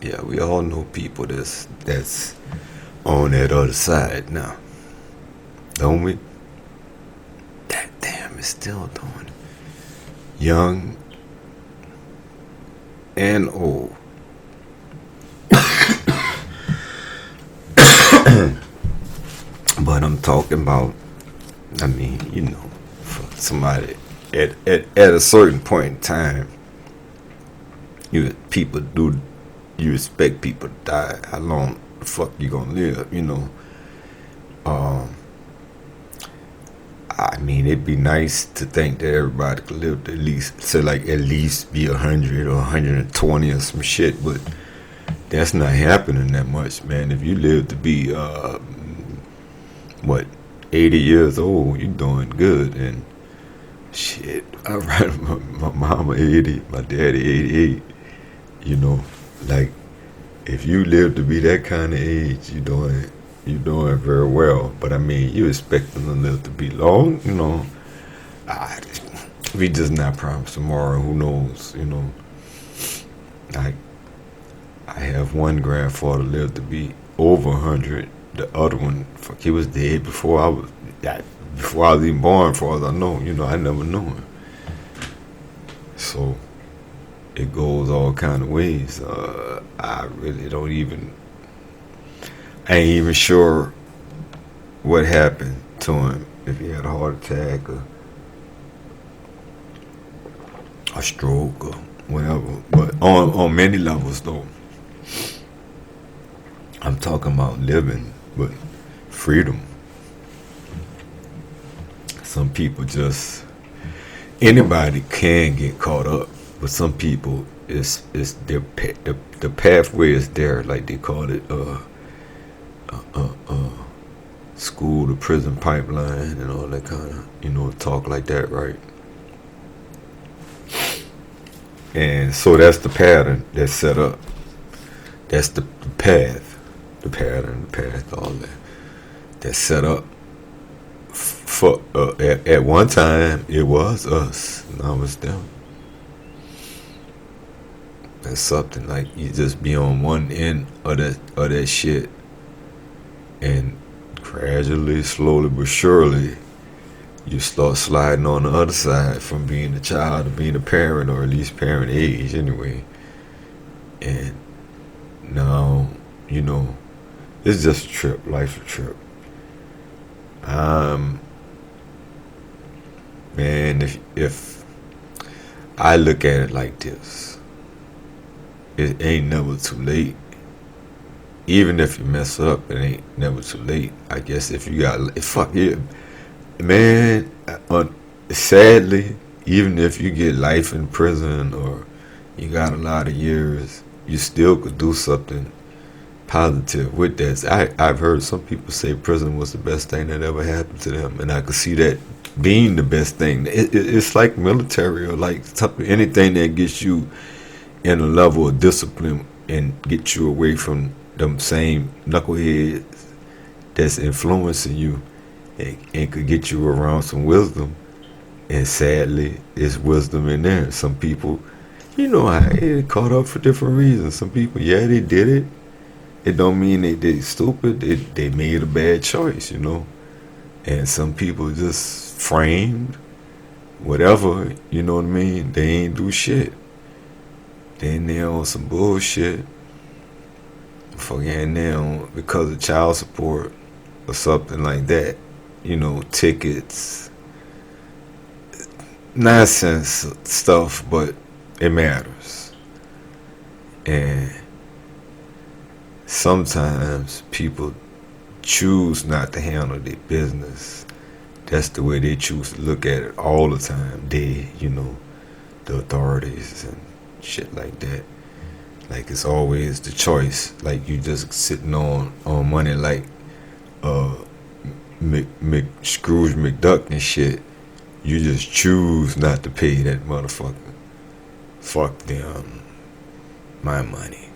Yeah, we all know people that's on that other side now, don't we? That damn is still doing it. Young and old. But I'm talking about, I mean, for somebody at a certain point in time, you expect people to die. How long the fuck you gonna live? Um, I mean, it'd be nice to think that everybody could live to at least, say, like, at least be 100 or 120 or some shit, but that's not happening that much, man. If you live to be, what, 80 years old, you doing good. And shit, I ride my mama 80, my daddy 88, you know, like, if you live to be that kind of age, you doing very well. But I mean, you expecting to live to be long, I, we just not promised tomorrow. Who knows? Like, I have one grandfather lived to be over 100. The other one, fuck, he was dead before I was even born. For as I know, I never knew him. So it goes all kind of ways. I really don't even. I ain't even sure what happened to him. If he had a heart attack or a stroke or whatever. But on many levels, though, I'm talking about living, but freedom. Some people just, anybody can get caught up, but some people is the pathway is there, like they call it, school to prison pipeline and all that kind of talk like that, right? And so that's the pattern that's set up. That's the path, the pattern, the path, all that's set up. For at one time it was us, now it's them. That's something like you just be on one end of that shit, and gradually, slowly but surely, you start sliding on the other side from being a child to being a parent, or at least parent age anyway. And now, it's just a trip. Life's a trip. Man, if I look at it like this, it ain't never too late. Even if you mess up, it ain't never too late. I guess if you got, fuck yeah, man. Sadly, even if you get life in prison or you got a lot of years, you still could do something positive with that. I've heard some people say prison was the best thing that ever happened to them, and I could see that being the best thing. It's like military, or like anything that gets you in a level of discipline and get you away from them same knuckleheads that's influencing you, and could get you around some wisdom. And sadly, it's wisdom in there. Some people, I get caught up for different reasons. Some people, yeah, they did it. It don't mean they stupid. They made a bad choice. And some people just framed whatever, you know what I mean? They ain't do shit. They in there on some bullshit. Fucking there on because of child support or something like that. Tickets, nonsense stuff, but it matters. And sometimes people choose not to handle their business. That's the way they choose to look at it all the time. The authorities and shit like that. Like, it's always the choice. Like, you just sitting on money like Scrooge McDuck and shit. You just choose not to pay that motherfucker. Fuck them. My money.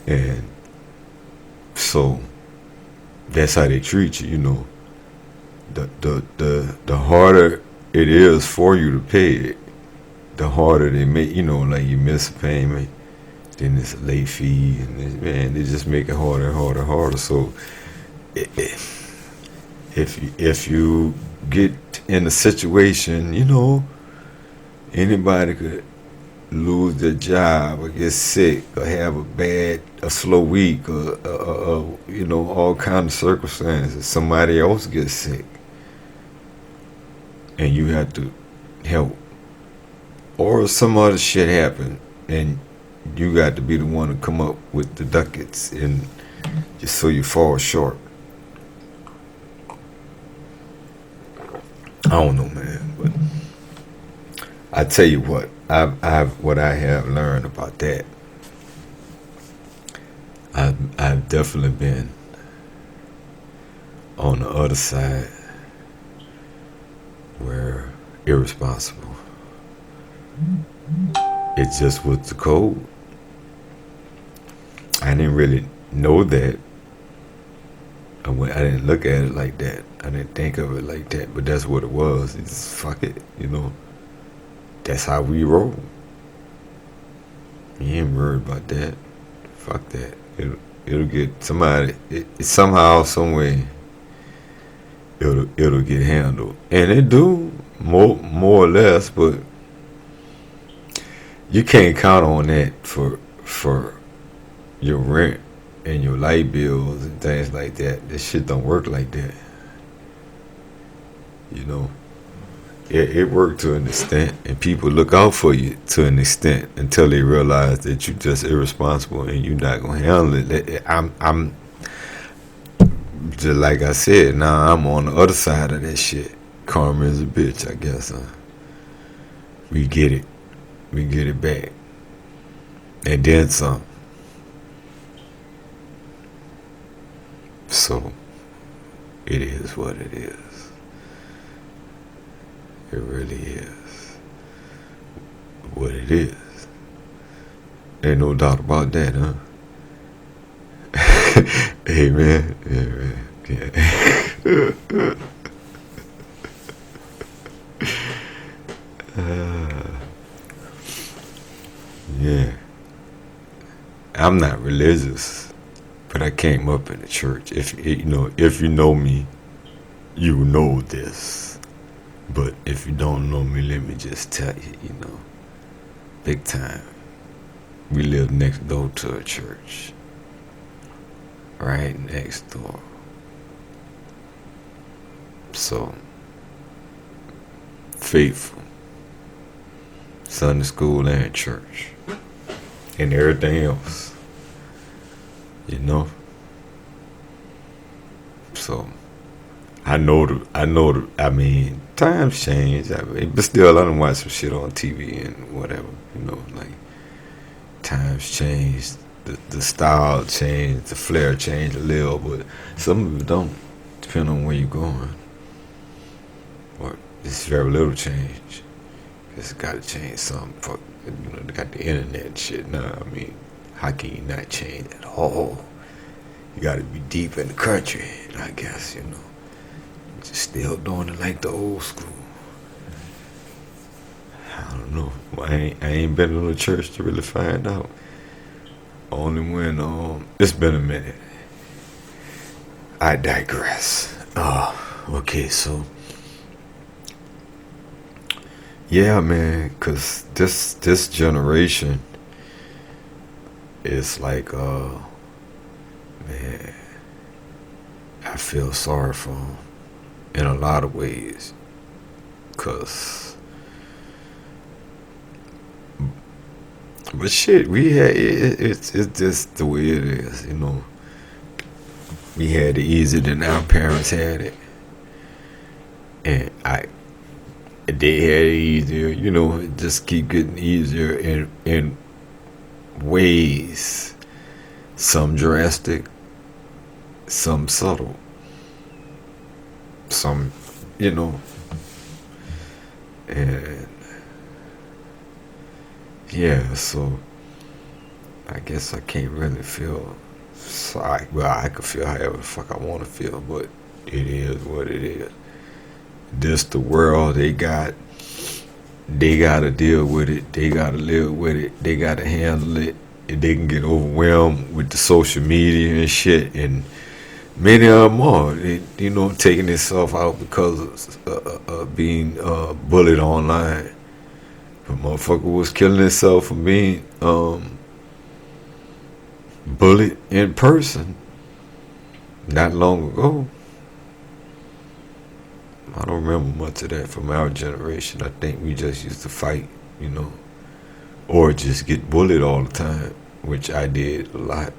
And so that's how they treat you. The harder it is for you to pay it, the harder they make, like you miss a payment, then it's a late fee, and they just make it harder and harder and harder. So if you get in a situation, anybody could lose their job or get sick or have a slow week or all kinds of circumstances. Somebody else gets sick and you have to help, or some other shit happen and you got to be the one to come up with the ducats, and just so you fall short. I don't know, man, but I tell you what, what I have learned about that. I've definitely been on the other side where irresponsible. It just was the code. I didn't really know that. I didn't look at it like that. I didn't think of it like that. But that's what it was. It's just fuck it, That's how we roll. You ain't worried about that. Fuck that. It'll get somebody. Somehow, some way. It'll get handled, and it do more or less. But you can't count on that for your rent and your light bills and things like that. This shit don't work like that. It worked to an extent, and people look out for you to an extent until they realize that you're just irresponsible and you're not gonna handle it. I'm just like I said. Now I'm on the other side of that shit. Karma is a bitch, I guess. We get it back, and then some. So it is what it is. It really is what it is. Ain't no doubt about that, huh? Hey, man. Yeah. Yeah. I'm not religious, but I came up in the church. If you know me, you know this. But if you don't know me, let me just tell you, big time. We live next door to a church. Right next door. So, faithful. Sunday school and church. And everything else. So, I mean, times change. But still, I done watch some shit on TV and whatever. Times change. The style changed, the flair changed a little, but some of it don't, depending on where you're going. But it's very little change. It's got to change something. They got the internet and shit now. I mean, how can you not change at all? You got to be deep in the country, I guess, Just still doing it like the old school. I don't know. I ain't been to the church to really find out. Only when it's been a minute. I digress. Okay, so yeah, man, cause this generation is like man, I feel sorry for them in a lot of ways, cause but shit, we had it's just the way it is, We had it easier than our parents had it, and they had it easier. It just keep getting easier in ways, some drastic, some subtle, some, and yeah, so I guess I can't really feel sorry. Well, I can feel however the fuck I want to feel, but it is what it is. This the world they got. they gotta deal with it. They gotta live with it. They gotta handle it. And they can get overwhelmed with the social media and shit. And many of them are, taking themselves out because of being bullied online. But motherfucker was killing himself for being bullied in person not long ago. I don't remember much of that from our generation. I think we just used to fight, or just get bullied all the time, which I did a lot.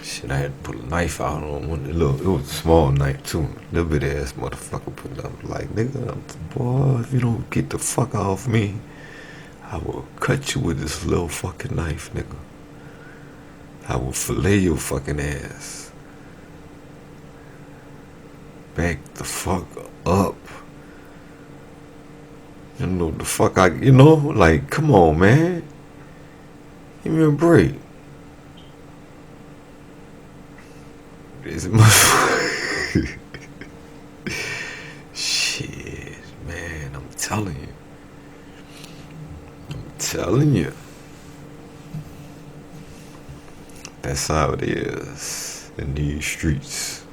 Shit, I had to put a knife out on one. It was a small knife too. Little bit ass motherfucker put it up. Like, nigga, boy, if you don't get the fuck off me, I will cut you with this little fucking knife, nigga. I will fillet your fucking ass. Back the fuck up. The fuck like, come on, man. Give me a break. This motherfucker. Shit, man, I'm telling you. That's how it is in these streets.